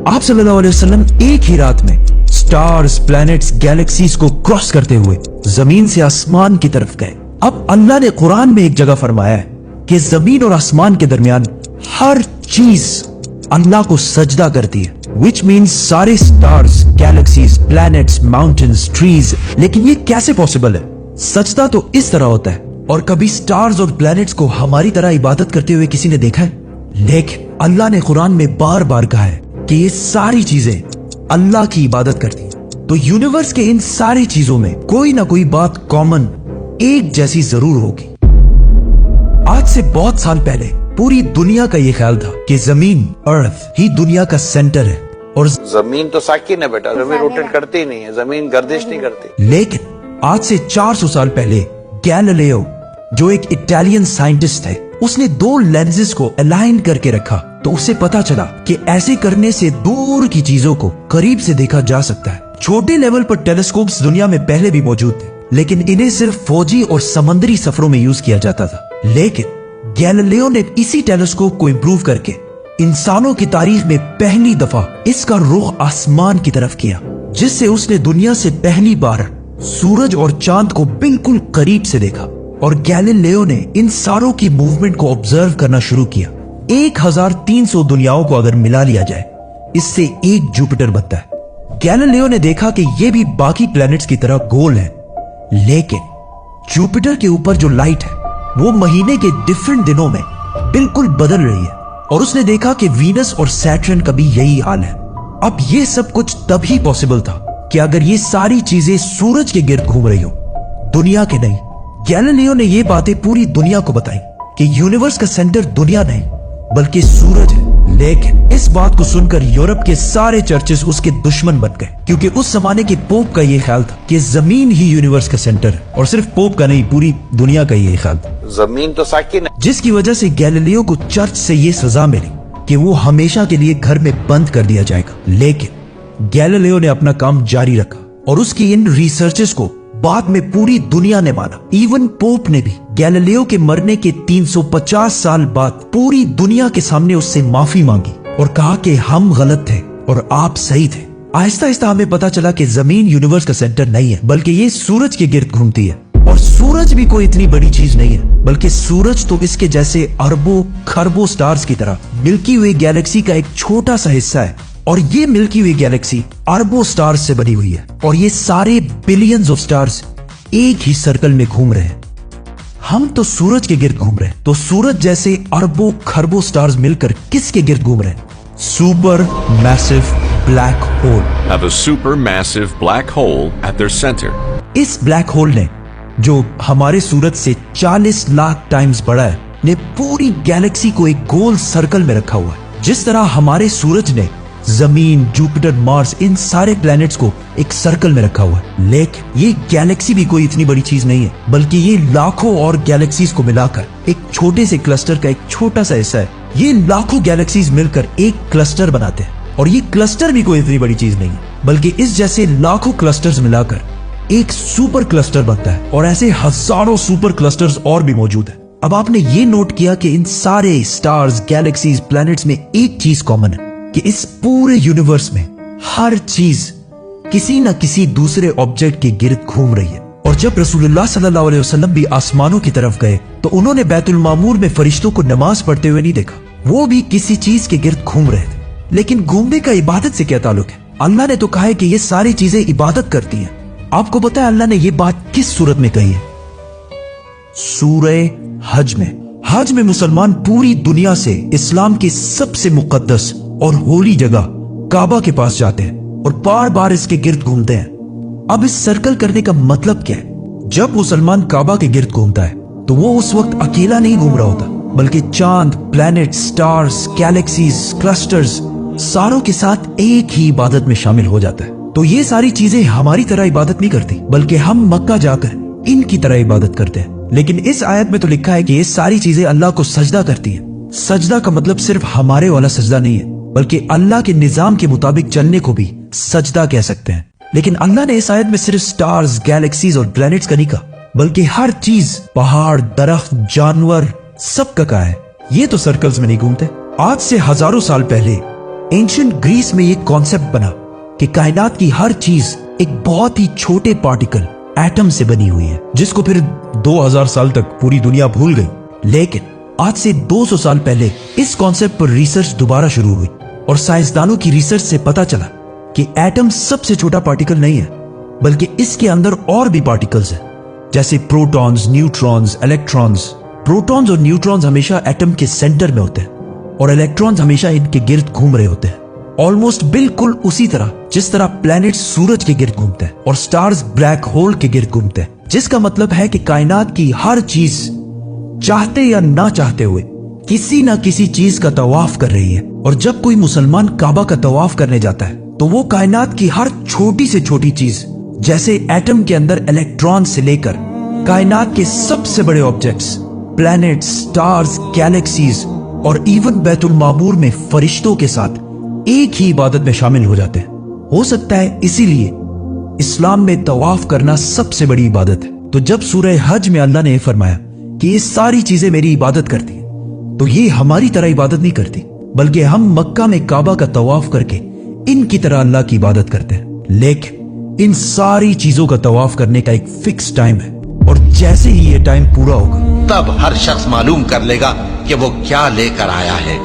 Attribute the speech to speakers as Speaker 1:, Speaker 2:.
Speaker 1: आप सल्लल्लाहु अलैहि वसल्लम एक ही रात में स्टार्स, प्लैनेट्स, गैलेक्सीज को क्रॉस करते हुए जमीन से आसमान की तरफ गए। अब अल्लाह ने कुरान में एक जगह फरमाया है कि जमीन और आसमान के दरमियान हर चीज अल्लाह को सजदा करती है, विच मीन्स सारे stars, galaxies, planets, mountains, trees. लेकिन ये कैसे पॉसिबल है? सजदा तो इस तरह होता है। और कभी स्टार्स और प्लैनेट्स को हमारी तरह इबादत करते हुए किसी ने देखा है? लेकिन अल्लाह ने कुरान में बार बार कहा है कि ये सारी चीजें अल्लाह की इबादत करती हैं। तो यूनिवर्स के इन सारी चीजों में कोई ना कोई बात कॉमन, एक जैसी जरूर होगी। आज से बहुत साल पहले पूरी दुनिया का ये ख्याल था कि जमीन, अर्थ ही दुनिया का सेंटर है। और
Speaker 2: जमीन तो साकिन है बेटा, जमीन रोटेट करती ही नहीं है, जमीन गर्दिश नहीं करती।
Speaker 1: लेकिन आज से 400 साल पहले गैलीलियो, जो एक इटालियन साइंटिस्ट है, उसने दो लेंसेज को अलाइन करके रखा तो उसे पता चला कि ऐसे करने से दूर की चीजों को करीब से देखा जा सकता है। छोटे लेवल पर टेलीस्कोप्स दुनिया में पहले भी मौजूद थे, लेकिन इन्हें सिर्फ फौजी और समंदरी सफरों में यूज किया जाता था। लेकिन गैलीलियो ने इसी टेलीस्कोप को इंप्रूव करके इंसानों की तारीख में पहली दफा इसका रुख आसमान की तरफ किया, जिससे उसने दुनिया से पहली बार सूरज और चांद को बिल्कुल करीब से देखा। और गैलीलियो ने इन सारों की मूवमेंट को ऑब्जर्व करना शुरू किया। 1300 दुनियाओं को अगर मिला लिया जाए, इससे एक जुपिटर बनता है। गैलीलियो ने देखा कि ये भी बाकी प्लैनेट्स की तरह गोल है, लेकिन जुपिटर के ऊपर जो लाइट है वो महीने के डिफरेंट दिनों में बिल्कुल बदल रही है। और उसने देखा कि वीनस और सैटर्न का भी यही हाल है। अब ये सब कुछ तभी पॉसिबल था कि अगर ये सारी चीजें सूरज के गिर्द घूम रही हो, दुनिया के नहीं। गैलीलियो ने ये बातें पूरी दुनिया को बताई कि यूनिवर्स का सेंटर दुनिया नहीं बल्कि सूरज है। लेकिन इस बात को सुनकर यूरोप के सारे चर्चेस उसके दुश्मन बन गए, क्योंकि उस जमाने के पोप का ये ख्याल था कि जमीन ही यूनिवर्स का सेंटर है। और सिर्फ पोप का नहीं, पूरी दुनिया का ये ख्याल था।
Speaker 2: जमीन तो साकिन है,
Speaker 1: जिसकी वजह से गैलीलियो को चर्च से ये सजा मिली कि वो हमेशा के लिए घर में बंद कर दिया जाएगा। लेकिन गैलीलियो ने अपना काम जारी रखा और उसकी इन रिसर्चेस को बाद में पूरी दुनिया ने माना। इवन पोप ने भी गैलीलियो के मरने के 350 साल बाद पूरी दुनिया के सामने उससे माफी मांगी और कहा कि हम गलत थे और आप सही थे। आहिस्ता आहिस्ता हमें पता चला कि जमीन यूनिवर्स का सेंटर नहीं है, बल्कि ये सूरज के गिर्द घूमती है। और सूरज भी कोई इतनी बड़ी चीज नहीं है, बल्कि सूरज तो इसके जैसे अरबों खरबों स्टार्स की तरह मिल्की वे गैलेक्सी का एक छोटा सा हिस्सा है। और ये मिल्की वे गैलेक्सी अरबों स्टार्स से बनी हुई है, और ये सारे बिलियंस ऑफ स्टार्स एक ही सर्कल में घूम रहे हैं। हम तो सूरज के गिर्द घूम रहे हैं, तो सूरज जैसे अरबों खरबों स्टार्स मिलकर किसके गिर्द घूम रहे हैं? Super massive black hole.
Speaker 3: Have a supermassive black hole at their center.
Speaker 1: इस ब्लैक होल ने, जो हमारे सूरज से 40 लाख टाइम्स बड़ा है, ने पूरी गैलेक्सी को एक गोल सर्कल में रखा हुआ है। जिस तरह हमारे सूरज ने जमीन, जुपिटर, मार्स, इन सारे प्लैनेट्स को एक सर्कल में रखा हुआ है। लेकिन ये गैलेक्सी भी कोई इतनी बड़ी चीज नहीं है, बल्कि ये लाखों और गैलेक्सीज को मिलाकर एक छोटे से क्लस्टर का एक छोटा सा हिस्सा है। ये लाखों गैलेक्सीज मिलकर एक क्लस्टर बनाते हैं, और ये क्लस्टर भी कोई इतनी बड़ी चीज नहीं है, बल्कि इस जैसे लाखों क्लस्टर्स मिलाकर एक सुपर क्लस्टर बनता है। और ऐसे हजारों सुपर क्लस्टर्स और भी मौजूद है। अब आपने ये नोट किया कि इन सारे स्टार्स, गैलेक्सीज, प्लैनेट्स में एक चीज कॉमन है कि इस पूरे यूनिवर्स में हर चीज किसी न किसी दूसरे ऑब्जेक्ट के गिर्द घूम रही है। और जब रसूलुल्लाह सल्लल्लाहु अलैहि वसल्लम भी आसमानों की तरफ गए तो उन्होंने बैतुल मामूर में फरिश्तों को नमाज पढ़ते हुए नहीं देखा। वो भी किसी चीज के गिर्द घूम रहे थे। लेकिन घूमने का इबादत से क्या ताल्लुक है? अल्लाह ने तो कहा है कि ये सारी चीजें इबादत करती हैं। आपको पता है अल्लाह ने ये बात किस सूरत में कही है? सूरह हज में। हज में मुसलमान पूरी दुनिया से इस्लाम की सबसे मुकद्दस और होली जगह काबा के पास जाते हैं और बार बार इसके गिर्द घूमते हैं। अब इस सर्कल करने का मतलब क्या है? जब मुसलमान काबा के गिर्द घूमता है तो वो उस वक्त अकेला नहीं घूम रहा होता, बल्कि चांद, प्लैनेट, स्टार्स, गैलेक्सीज, क्लस्टर्स सारों के साथ एक ही इबादत में शामिल हो जाता है। तो ये सारी चीजें हमारी तरह इबादत नहीं करती, बल्कि हम मक्का जाकर इनकी तरह इबादत करते हैं। लेकिन इस आयत में तो लिखा है कि ये सारी चीजें अल्लाह को सजदा करती हैं। सजदा का मतलब सिर्फ हमारे वाला सजदा नहीं है, बल्कि अल्लाह के निजाम के मुताबिक चलने को भी सजदा कह सकते हैं। लेकिन अल्लाह ने इस आयत में सिर्फ स्टार्स, गैलेक्सीज और प्लैनेट्स का नहीं कहा, बल्कि हर चीज, पहाड़, दरख्त, जानवर, सब का कहा है। ये तो सर्कल्स में नहीं घूमते। आज से हजारों साल पहले एंशियंट ग्रीस में ये कॉन्सेप्ट बना कि कायनात की हर चीज एक बहुत ही छोटे पार्टिकल एटम से बनी हुई है, जिसको फिर 2000 साल तक पूरी दुनिया भूल गई। लेकिन आज से 200 साल पहले इस कॉन्सेप्ट पर रिसर्च दोबारा शुरू हुई और साइंसदानों की रिसर्च से पता चला कि एटम सबसे छोटा पार्टिकल नहीं है, बल्कि इसके अंदर और भी पार्टिकल्स हैं, जैसे प्रोटॉन्स, न्यूट्रॉन्स, इलेक्ट्रॉन्स। प्रोटॉन्स और न्यूट्रॉन्स हमेशा एटम के सेंटर में होते हैं और इलेक्ट्रॉन्स हमेशा इनके गिर्द घूम रहे होते हैं, ऑलमोस्ट बिल्कुल उसी तरह जिस तरह प्लैनेट सूरज के गिर्द घूमते हैं और स्टार्स ब्लैक होल के गिर्द घूमते हैं। जिसका मतलब है कि कायनात की हर चीज चाहते या ना चाहते हुए किसी ना किसी चीज का तवाफ कर रही है। और जब कोई मुसलमान काबा का तवाफ करने जाता है तो वो कायनात की हर छोटी से छोटी चीज, जैसे एटम के अंदर इलेक्ट्रॉन से लेकर कायनात के सबसे बड़े ऑब्जेक्ट्स, प्लैनेट्स, स्टार्स, गैलेक्सीज और इवन बैतुल मामूर में फरिश्तों के साथ एक ही इबादत में शामिल हो जाते हैं। हो सकता है इसीलिए इस्लाम में तवाफ करना सबसे बड़ी इबादत है। तो जब सूरह हज में अल्लाह ने फरमाया कि ये सारी चीजें मेरी इबादत करती हैं, तो ये हमारी तरह इबादत नहीं करती, बल्कि हम मक्का में काबा का तवाफ करके इनकी तरह अल्लाह की इबादत करते हैं। लेकिन इन सारी चीजों का तवाफ करने का एक फिक्स टाइम है और जैसे ही ये टाइम पूरा होगा
Speaker 4: तब हर शख्स मालूम कर लेगा कि वो क्या लेकर आया है।